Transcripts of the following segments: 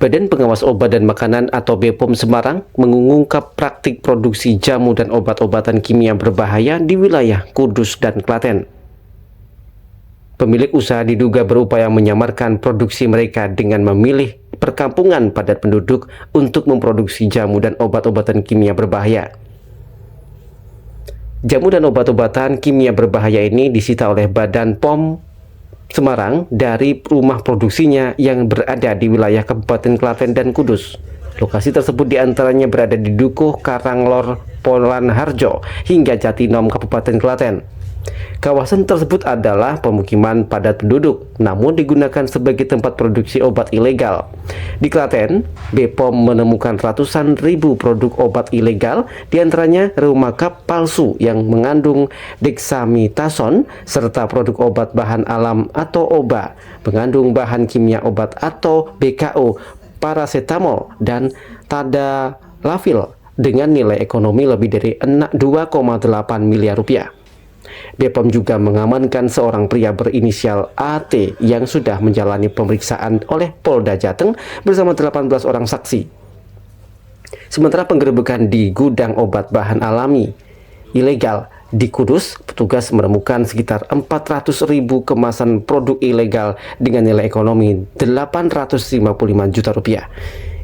Badan Pengawas Obat dan Makanan atau BPOM Semarang mengungkap praktik produksi jamu dan obat-obatan kimia berbahaya di wilayah Kudus dan Klaten. Pemilik usaha diduga berupaya menyamarkan produksi mereka dengan memilih perkampungan padat penduduk untuk memproduksi jamu dan obat-obatan kimia berbahaya. Jamu dan obat-obatan kimia berbahaya ini disita oleh Badan POM Semarang dari rumah produksinya yang berada di wilayah Kabupaten Klaten dan Kudus. Lokasi tersebut diantaranya berada di Dukuh, Karanglor, Polan Harjo, hingga Jatinom, Kabupaten Klaten. Kawasan tersebut adalah pemukiman padat penduduk, namun digunakan sebagai tempat produksi obat ilegal. Di Klaten, BPOM menemukan ratusan ribu produk obat ilegal, diantaranya reumakap palsu yang mengandung dexamethasone, serta produk obat bahan alam atau OBA, mengandung bahan kimia obat atau BKO, paracetamol, dan tadalafil dengan nilai ekonomi lebih dari 2,8 miliar rupiah. BPOM juga mengamankan seorang pria berinisial AT yang sudah menjalani pemeriksaan oleh Polda Jateng bersama 18 orang saksi. Sementara penggerebekan di gudang obat bahan alami ilegal di Kudus, petugas menemukan sekitar 400.000 kemasan produk ilegal dengan nilai ekonomi 855 juta rupiah.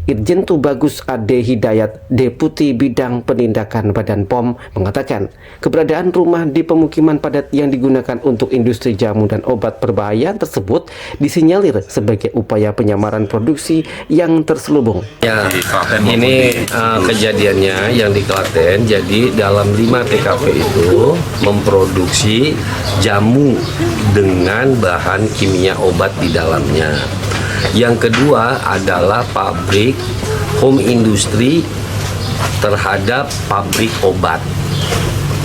Irjen Tubagus Ade Hidayat, Deputi Bidang Penindakan Badan POM, mengatakan keberadaan rumah di pemukiman padat yang digunakan untuk industri jamu dan obat berbahaya tersebut disinyalir sebagai upaya penyamaran produksi yang terselubung. Ya, ini kejadiannya yang di Klaten. Jadi dalam 5 TKP itu memproduksi jamu dengan bahan kimia obat di dalamnya. Yang kedua adalah pabrik home industry terhadap pabrik obat,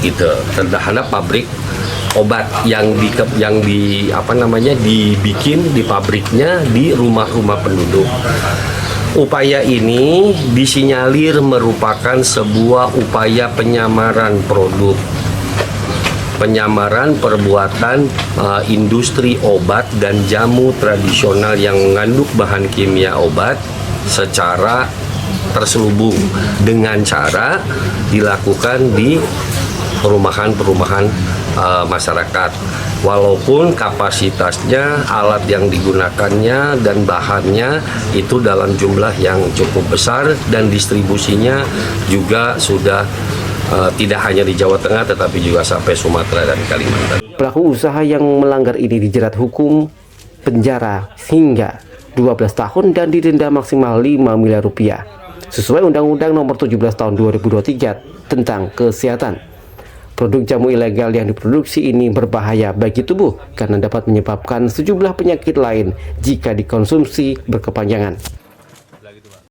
gitu, terhadap pabrik obat yang dibikin di pabriknya di rumah-rumah penduduk. Upaya ini disinyalir merupakan sebuah upaya penyamaran produk, penyamaran perbuatan industri obat dan jamu tradisional yang mengandung bahan kimia obat secara terselubung dengan cara dilakukan di perumahan-perumahan masyarakat. Walaupun kapasitasnya, alat yang digunakannya dan bahannya itu dalam jumlah yang cukup besar dan distribusinya juga sudah tidak hanya di Jawa Tengah tetapi juga sampai Sumatera dan Kalimantan. Pelaku usaha yang melanggar ini dijerat hukum penjara hingga 12 tahun dan didenda maksimal 5 miliar rupiah sesuai Undang-Undang Nomor 17 Tahun 2023 tentang Kesehatan. Produk jamu ilegal yang diproduksi ini berbahaya bagi tubuh karena dapat menyebabkan sejumlah penyakit lain jika dikonsumsi berkepanjangan.